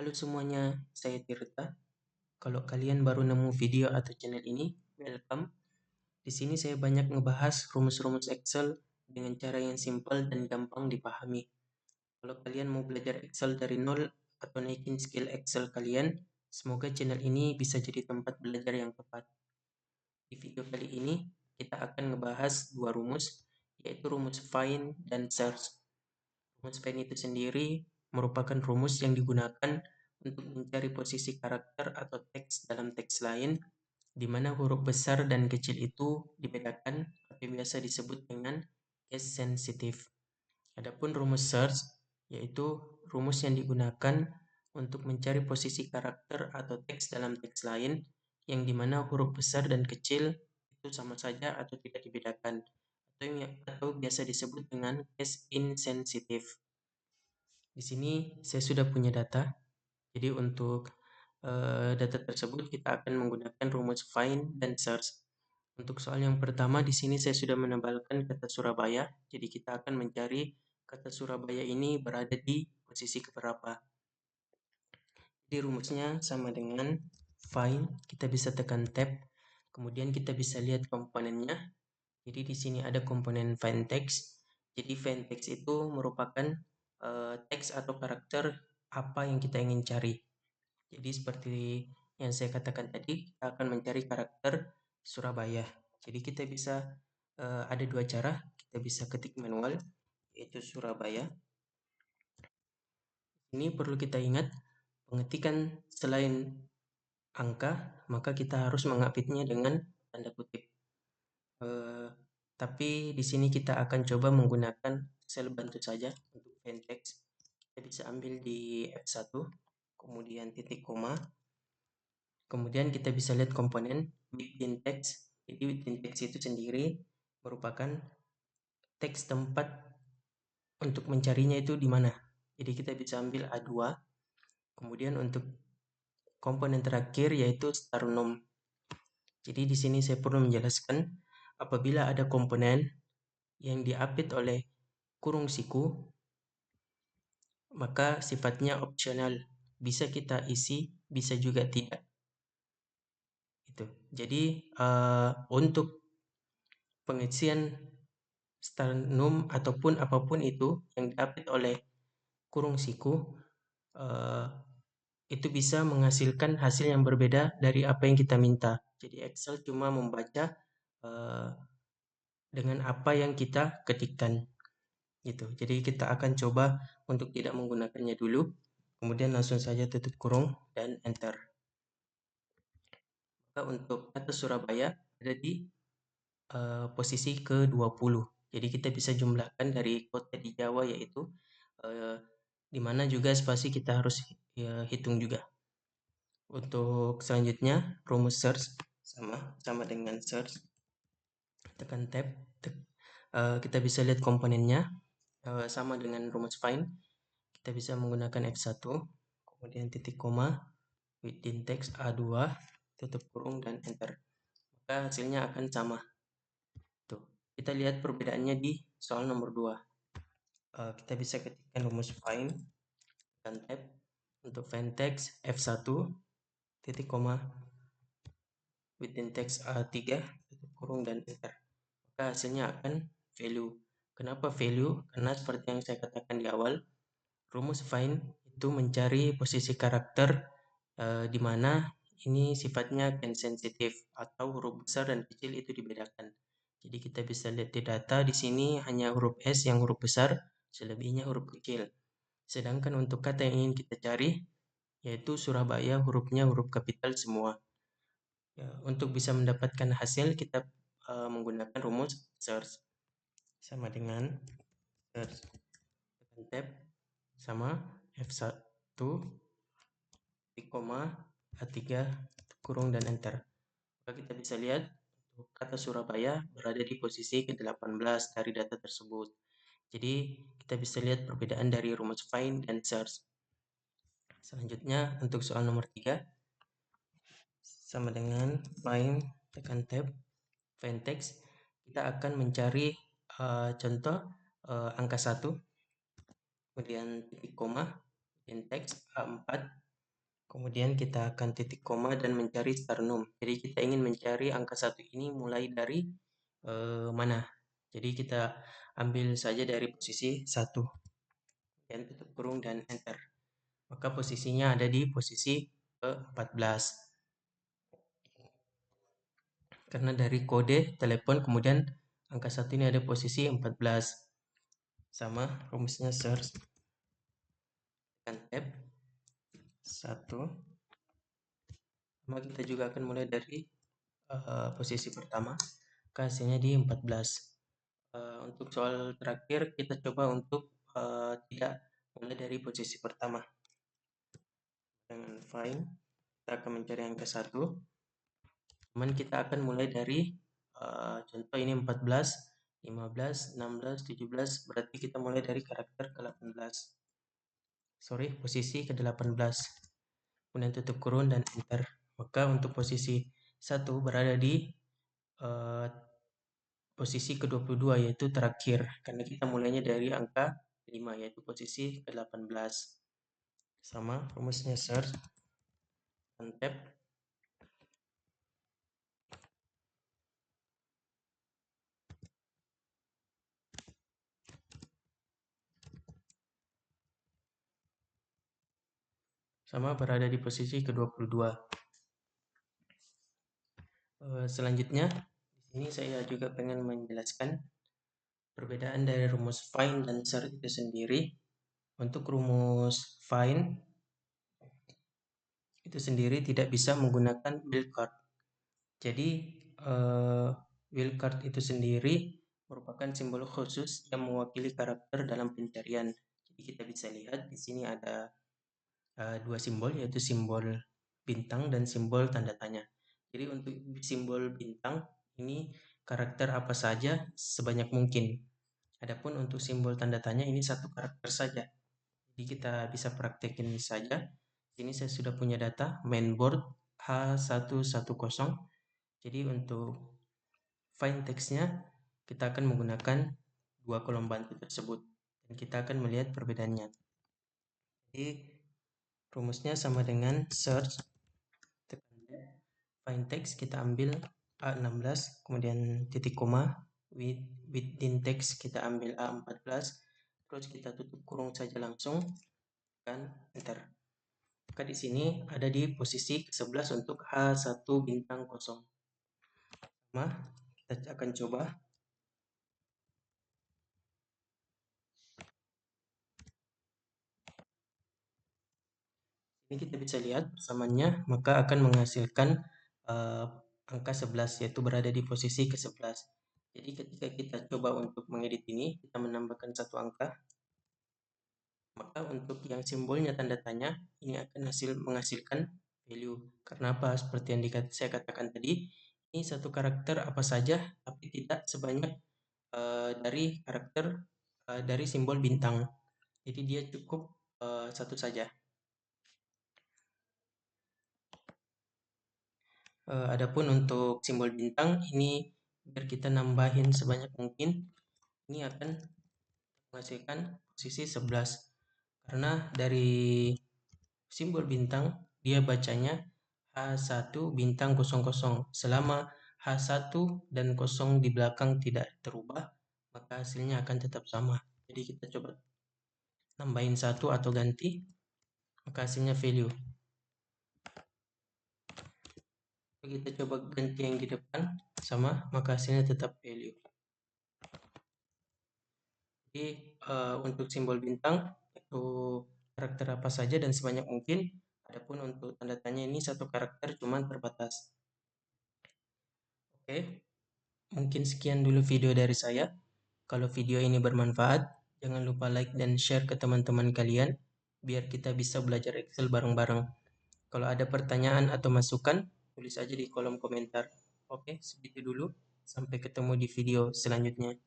Halo semuanya, saya Tirta. Kalau kalian baru nemu video atau channel ini, welcome. Di sini saya banyak ngebahas rumus-rumus Excel dengan cara yang simpel dan gampang dipahami. Kalau kalian mau belajar Excel dari nol atau naikin skill Excel kalian, semoga channel ini bisa jadi tempat belajar yang tepat. Di video kali ini, kita akan ngebahas dua rumus, yaitu rumus find dan search. Rumus find itu sendiri merupakan rumus yang digunakan untuk mencari posisi karakter atau teks dalam teks lain, di mana huruf besar dan kecil itu dibedakan atau biasa disebut dengan case sensitive. Adapun rumus search yaitu rumus yang digunakan untuk mencari posisi karakter atau teks dalam teks lain, yang dimana huruf besar dan kecil itu sama saja atau tidak dibedakan, atau biasa disebut dengan case insensitive. Di sini saya sudah punya data. Jadi untuk data tersebut kita akan menggunakan rumus find dan search. Untuk soal yang pertama di sini saya sudah menebalkan kata Surabaya. Jadi kita akan mencari kata Surabaya ini berada di posisi keberapa. Jadi rumusnya sama dengan find, kita bisa tekan tab, kemudian kita bisa lihat komponennya. Jadi di sini ada komponen find text. Jadi find text itu merupakan teks atau karakter apa yang kita ingin cari. Jadi seperti yang saya katakan tadi, kita akan mencari karakter Surabaya. Jadi kita bisa ada dua cara, kita bisa ketik manual, yaitu Surabaya. Ini perlu kita ingat, pengetikan selain angka, maka kita harus mengapitnya dengan tanda kutip. Tapi di sini kita akan coba menggunakan sel bantu saja untuk find text. Kita bisa ambil di F1, kemudian titik koma, kemudian kita bisa lihat komponen within text. Jadi within text itu sendiri merupakan teks tempat untuk mencarinya itu di mana. Jadi kita bisa ambil A2. Kemudian untuk komponen terakhir yaitu starnom. Jadi di sini saya perlu menjelaskan, apabila ada komponen yang diapit oleh kurung siku, maka sifatnya opsional. Bisa kita isi, bisa juga tidak. Itu. Jadi untuk pengisian starnum ataupun apapun itu yang diapit oleh kurung siku, itu bisa menghasilkan hasil yang berbeda dari apa yang kita minta. Jadi Excel cuma membaca dengan apa yang kita ketikkan gitu. Jadi kita akan coba untuk tidak menggunakannya dulu, kemudian langsung saja tutup kurung dan enter. Maka untuk kata Surabaya ada di posisi ke-20. Jadi kita bisa jumlahkan dari kota di Jawa, yaitu di mana juga spasi kita harus hitung juga. Untuk selanjutnya rumus search sama dengan search. Tekan tab, kita bisa lihat komponennya sama dengan rumus find. Kita bisa menggunakan F1, kemudian titik koma, within text A2, tutup kurung dan enter. Maka hasilnya akan sama. Tuh, kita lihat perbedaannya di soal nomor 2. Kita bisa ketikkan rumus find dan tab. Untuk find text F1, titik koma, within text A3, tutup kurung dan enter. Maka hasilnya akan value. Kenapa value? Karena seperti yang saya katakan di awal, rumus find itu mencari posisi karakter di mana ini sifatnya can sensitive atau huruf besar dan kecil itu dibedakan. Jadi kita bisa lihat di data di sini hanya huruf S yang huruf besar, selebihnya huruf kecil. Sedangkan untuk kata yang ingin kita cari yaitu Surabaya, hurufnya huruf kapital semua. Ya, untuk bisa mendapatkan hasil kita menggunakan rumus search sama dengan search tab sama F1 koma A3 kurung dan enter. Maka kita bisa lihat kata Surabaya berada di posisi ke-18 dari data tersebut. Jadi kita bisa lihat perbedaan dari rumus find dan search. Selanjutnya untuk soal nomor 3 sama dengan find, tekan tab, find text. Kita akan mencari contoh angka 1, kemudian titik koma, in text A4, Kemudian kita akan titik koma dan mencari sternum. Jadi kita ingin mencari angka 1 ini mulai dari mana. Jadi kita ambil saja dari posisi 1. Dan tutup kurung dan enter. Maka posisinya ada di posisi ke-14. Karena dari kode telepon kemudian angka 1 ini ada posisi 14. Sama rumusnya search dan tab 1. Sama kita juga akan mulai dari posisi pertama, hasilnya di 14. Untuk soal terakhir kita coba untuk tidak mulai dari posisi pertama. Dengan find kita akan mencari angka 1. Cuman kita akan mulai dari contoh ini 14, 15, 16, 17, berarti kita mulai dari karakter ke-18. Sorry, posisi ke-18. Kemudian tutup kurung dan enter. Maka untuk posisi 1 berada di posisi ke-22 yaitu terakhir karena kita mulainya dari angka 5 yaitu posisi ke-18. Sama rumusnya search dan tab sama berada di posisi ke-22. Selanjutnya di sini saya juga pengen menjelaskan perbedaan dari rumus find dan search itu sendiri. Untuk rumus find itu sendiri tidak bisa menggunakan wildcard. Jadi wildcard itu sendiri merupakan simbol khusus yang mewakili karakter dalam pencarian. Jadi kita bisa lihat di sini ada dua simbol yaitu simbol bintang dan simbol tanda tanya. Jadi untuk simbol bintang ini karakter apa saja sebanyak mungkin. Adapun untuk simbol tanda tanya ini satu karakter saja. Jadi kita bisa praktekin saja. Ini saya sudah punya data mainboard H110. Jadi untuk find text-nya kita akan menggunakan dua kolom bantu tersebut dan kita akan melihat perbedaannya. Jadi rumusnya sama dengan search find text, kita ambil A16 kemudian titik koma, within text kita ambil A14 terus kita tutup kurung saja langsung dan enter. Maka di sini ada di posisi ke-11 untuk H1 bintang kosong. Nah, kita akan coba. Ini kita bisa lihat persamanya, maka akan menghasilkan angka 11 yaitu berada di posisi ke-11. Jadi ketika kita coba untuk mengedit ini, kita menambahkan satu angka, maka untuk yang simbolnya tanda tanya ini akan menghasilkan value. Karena apa? Seperti yang saya katakan tadi, ini satu karakter apa saja tapi tidak sebanyak dari karakter dari simbol bintang. Jadi dia cukup satu saja. Adapun untuk simbol bintang ini biar kita nambahin sebanyak mungkin, ini akan menghasilkan posisi 11. Karena dari simbol bintang dia bacanya H1 bintang 00. Selama H1 dan 0 di belakang tidak terubah, maka hasilnya akan tetap sama. Jadi kita coba nambahin 1 atau ganti, maka hasilnya value. Kita coba ganti yang di depan sama, maka hasilnya tetap value. Jadi untuk simbol bintang itu karakter apa saja dan sebanyak mungkin. Adapun untuk tanda tanya ini satu karakter cuman terbatas. Oke, mungkin sekian dulu video dari saya. Kalau video ini bermanfaat, jangan lupa like dan share ke teman-teman kalian biar kita bisa belajar Excel bareng-bareng. Kalau ada pertanyaan atau masukan, tulis aja di kolom komentar. Oke, segitu dulu. Sampai ketemu di video selanjutnya.